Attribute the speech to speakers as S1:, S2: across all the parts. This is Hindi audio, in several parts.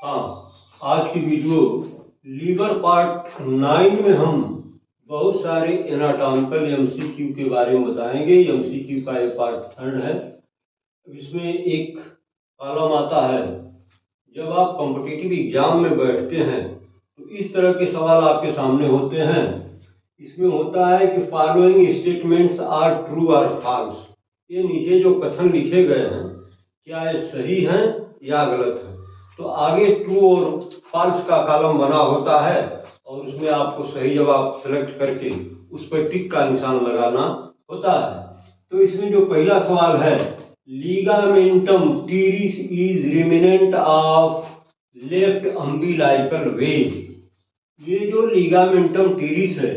S1: हाँ, आज की वीडियो लीवर पार्ट 9 में हम बहुत सारे एनाटॉमिकल एमसीक्यू के बारे में बताएंगे। एमसीक्यू का ये पार्ट 3 है। इसमें एक कॉलम आता है, जब आप कॉम्पिटिटिव एग्जाम में बैठते हैं तो इस तरह के सवाल आपके सामने होते हैं। इसमें होता है कि फॉलोइंग स्टेटमेंट्स आर ट्रू और फॉल्स। ये नीचे जो कथन लिखे गए हैं, क्या ये सही हैं या गलत है। तो आगे ट्रू और फॉल्स का कॉलम बना होता है और उसमें आपको सही जवाब सेलेक्ट करके उस पर टिक का निशान लगाना होता है। तो इसमें जो पहला सवाल है, ligamentum teres is remnant of left umbilical vein. ये जो लिगामेंटम टीरिस है,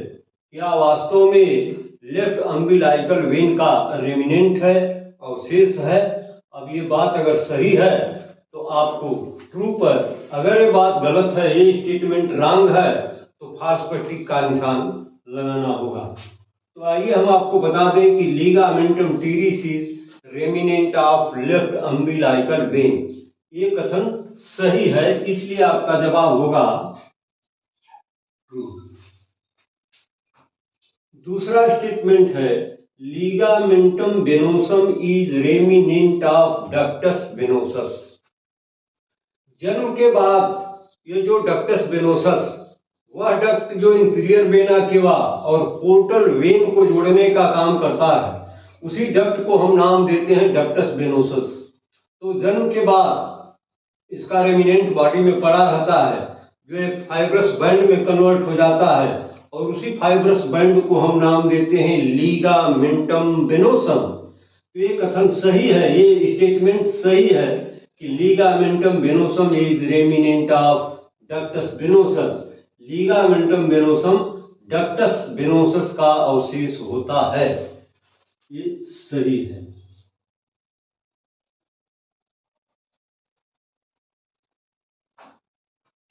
S1: क्या वास्तव में लेफ्ट अम्बिलाइकल वेन का रेमिनेंट है, अवशेष है। अब ये बात अगर सही है तो आपको ट्रू पर, अगर ये बात गलत है, ये स्टेटमेंट रॉन्ग है, तो फॉल्स पर टिक का निशान लगाना होगा। तो आइए हम आपको बता दें कि ligamentum teres is remnant of left umbilical vein. ये कथन सही है, इसलिए आपका जवाब होगा ट्रू। दूसरा स्टेटमेंट है, ligamentum venosum is remnant of ductus venosus. जन्म के बाद ये जो डक्टस वेनोसस, वह डक्ट जो इंफीरियर वेना केवा और पोर्टल वेन को जोड़ने का काम करता है, उसी डक्ट को हम नाम देते हैं डक्टस वेनोसस। तो जन्म के बाद इसका रेमिनेंट बॉडी में पड़ा रहता है, जो एक फाइब्रस बैंड में कन्वर्ट हो जाता है और उसी फाइब्रस बैंड को हम नाम देते हैं लिगामेंटम वेनोसम। तो ये कथन सही है, ये स्टेटमेंट सही है कि ligamentum venosum is remnant of ductus venosus. Ligamentum venosum ductus venosus का अवशेष होता है, ये सही है।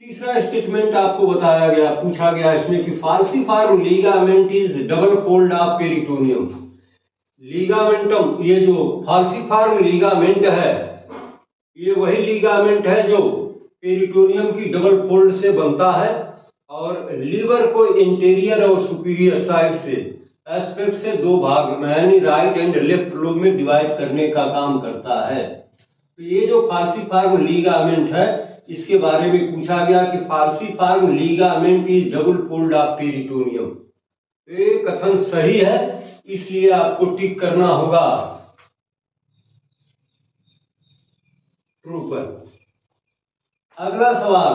S1: तीसरा स्टेटमेंट आपको बताया गया, पूछा गया इसमें कि falciform ligament is double fold of peritoneum. Ligamentum, ये जो फाल्सिफॉर्म लिगामेंट है, ये वही लिगामेंट है जो पेरिटोनियम की डबल फोल्ड से बनता है और लीवर को इंटीरियर और सुपीरियर साइड से एस्पेक्ट से दो भाग में, यानी राइट एंड लेफ्ट लोब में डिवाइड करने का काम करता है। तो ये जो फाल्सिफॉर्म लिगामेंट है, इसके बारे में पूछा गया कि falciform ligament is double fold of peritoneum. ये कथन सही है, इसलिए आपको टिक करना होगा ट्रू पर। अगला सवाल,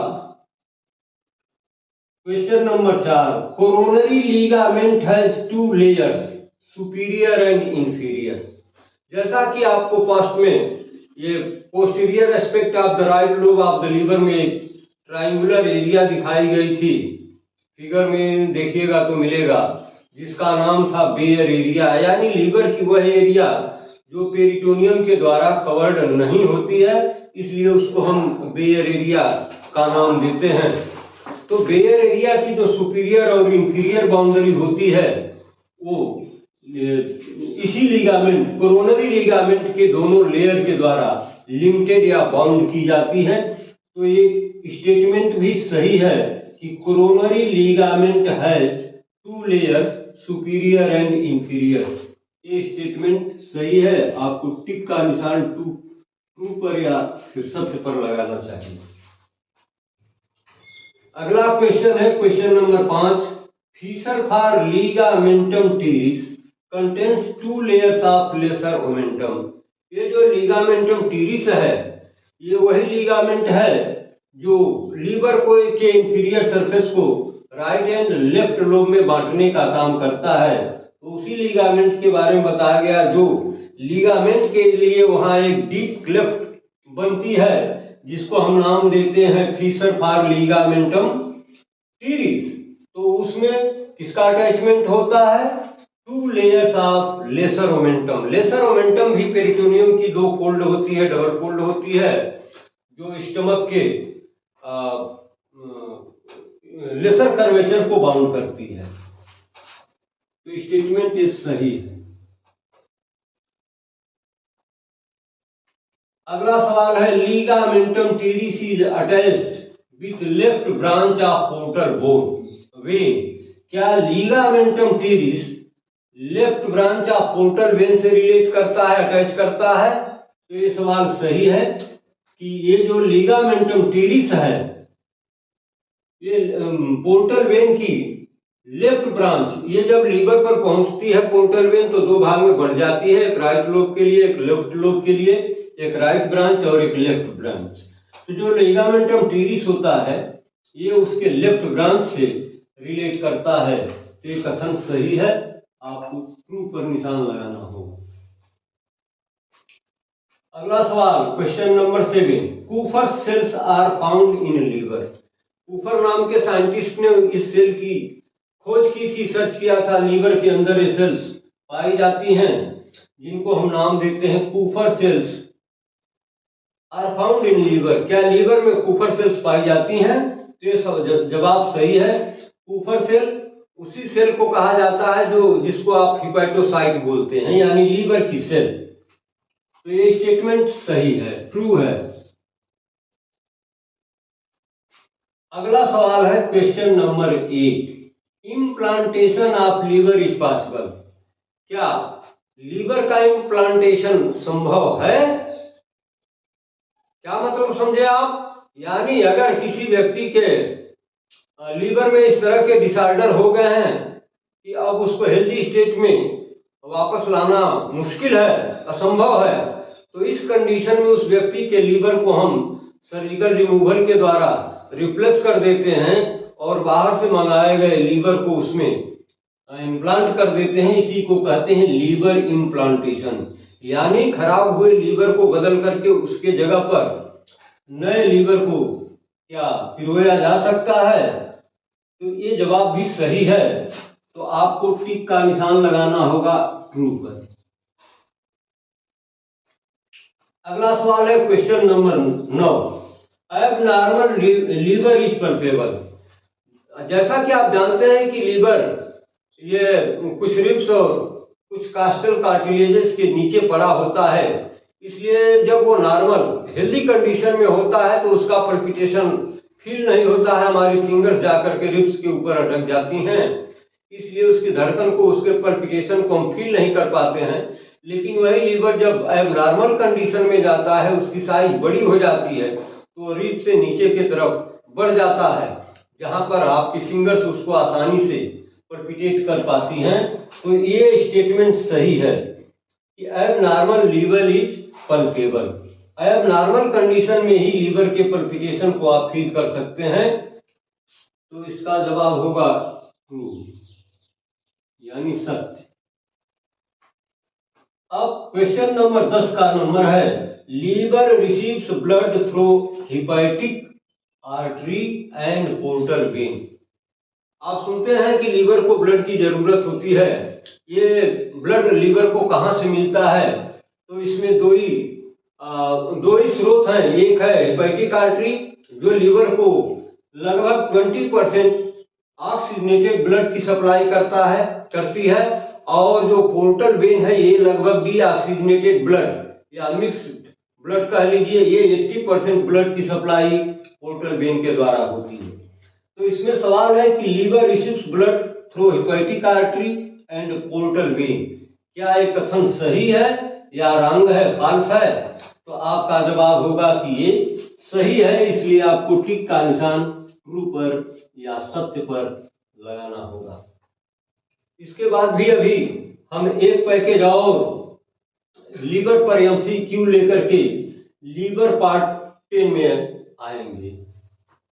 S1: question number 4, coronary ligament has 2 layers, superior and inferior. जैसा कि आपको पास्ट में ये posterior aspect of the right lobe of the liver में एक ट्रायंगुलर एरिया दिखाई गई थी, फिगर में देखिएगा तो मिलेगा, जिसका नाम था बेयर एरिया, यानी लीवर की वह एरिया जो पेरिटोनियम के द्वारा कवर्ड नहीं होती है, इसलिए उसको हम बेयर एरिया का नाम देते हैं। तो बेयर एरिया की जो सुपीरियर और इंफीरियर बाउंड्री होती है, वो इसी लिगामेंट, कोरोनरी लिगामेंट के दोनों लेयर के द्वारा लिमिटेड या बाउंड की जाती है। तो ये स्टेटमेंट भी सही है कि coronary ligament has 2 layers, superior and inferior. ये स्टेटमेंट सही है, आपको टिक का निशान ट्रू पर या फिर सत्य पर लगाना चाहिए। अगला क्वेश्चन है, question number 5, feature for ligamentum teres contains 2 layers of lesser omentum. ये जो लिगामेंटम टीरिस है, ये वही लिगामेंट है जो लीवर को के इंफीरियर सरफेस को राइट एंड लेफ्ट लोब में बांटने का काम करता है। तो उसी लिगामेंट के बारे में बताया गया, जो लिगामेंट के लिए वहां एक डीप क्लेफ्ट बनती है, जिसको हम नाम देते हैं फीचर फॉर लिगामेंटम टीरिस। तो उसमें किसका अटैचमेंट होता है? 2 layers of lesser omentum. Lesser omentum भी पेरिटोनियम की 2 फोल्ड होती है, डबल फोल्ड होती है, जो स्टमक के लेसर कर्वेचर को बाउंड करती है। तो स्टेटमेंट इज सही है। अगला सवाल है ligamentum teres is attached with left branch of portal bone vein. क्या ligamentum teres left branch of portal vein से रिलेट करता है, अटैच करता है? तो ये सवाल सही है कि ये जो लिगामेंटम टीरिस है ये पोर्टल वेन की लेफ्ट ब्रांच, ये जब लीवर पर पहुंचती है पोर्टल वेन तो दो भाग में बढ़ जाती है, एक राइट लोब के लिए, एक लेफ्ट लोब के लिए, एक राइट ब्रांच और एक लेफ्ट ब्रांच। तो जो लिगामेंटम टीरिस होता है ये उसके लेफ्ट ब्रांच से रिलेट करता है। तो ये कथन सही है, आपको ट्रू पर निशान लगाना होगा। अगला सवाल question number 7, Kupffer cells are found in liver. Kupffer नाम के साइंटिस्ट ने इस सेल की खोज की थी, सर्च किया था, लीवर के अंदर ये सेल्स पाई जाती हैं जिनको हम नाम देते हैं Kupffer cells are found in liver. क्या लीवर में कूफर सेल्स पाई जाती हैं? तो ये जवाब सही है। कूफर सेल उसी सेल को कहा जाता है जो जिसको आप हिपैटोसाइट बोलते हैं, यानी लीवर की सेल। तो ये स्टेटमेंट सही है, ट्रू है। अगला सवाल है question number 8, implantation of liver is possible. क्या लीवर का इम्प्लांटेशन संभव है? क्या मतलब समझे आप? यानी अगर किसी व्यक्ति के लीवर में इस तरह के डिसऑर्डर हो गए हैं कि अब उसको हेल्दी स्टेट में वापस लाना मुश्किल है, असंभव है, तो इस कंडीशन में उस व्यक्ति के लीवर को हम सर्जिकल रिमूवल के द्वारा रिप्लेस कर देते हैं और बाहर से मंगाए गए लीवर को उसमें इम्प्लांट कर देते हैं। इसी को कहते हैं लीवर इम्प्लांटेशन। यानी खराब हुए लीवर को बदल करके उसके जगह पर नए लीवर को क्या पिरोया जा सकता है? तो ये जवाब भी सही है, तो आपको टिक का निशान लगाना होगा ट्रू पर। अगला सवाल है question number 9, abnormal liver is palpable. जैसा कि आप जानते हैं कि लीवर ये कुछ रिब्स और कुछ कास्टल कार्टिलेजेस के नीचे पड़ा होता है, इसलिए जब वो नॉर्मल हेल्दी कंडीशन में होता है तो उसका पल्पिटेशन फील नहीं होता है, हमारी फिंगर्स जाकर के रिब्स के ऊपर अटक जाती हैं, इसलिए उसकी धड़कन को, उसके पल्पिटेशन को हम फील नहीं कर पाते हैं। लेकिन वही लीवर जब एबनॉर्मल कंडीशन में जाता है, उसकी साइज बड़ी हो जाती है तो रिब से नीचे की तरफ बढ़ जाता है, जहां पर आपकी फिंगर्स उसको आसानी से पल्पिटेट कर पाती हैं। तो ये स्टेटमेंट सही है कि abnormal liver is palpable. Abnormal condition में ही लीवर के पल्पिटेशन को आप फील कर सकते हैं। तो इसका जवाब होगा ट्रू, यानी सत्य। अब क्वेश्चन नंबर 10 का नंबर है, liver receives blood through hepatic artery and portal vein. आप सुनते हैं कि लीवर को ब्लड की जरूरत होती है। ये ब्लड लीवर को कहां से मिलता है? तो इसमें दो ही स्रोत हैं। एक है हिपैटिक आर्टरी जो लीवर को लगभग 20% ऑक्सीजनेटेड ब्लड की सप्लाई करती है, और जो पोर्टल वेन है ये लगभग डीऑक्सीजनेटेड ब्लड या मिक्स्ड ब्लड कह लीजिए, ये 80% ब्लड की सप्लाई पोर्टल वेन के द्वारा होती है। तो इसमें सवाल है कि liver receives blood through hepatic artery and portal vein. क्या ये कथन सही है या रॉन्ग है, फॉल्स है? तो आपका जवाब होगा कि ये सही है, इसलिए आपको टिक का निशान ट्रू पर या सत्य पर लगाना होगा। इसके बाद भी अभी हम एक पैकेज और लीवर पर MCQ लेकर के लीवर पार्ट 10 में आएंगे।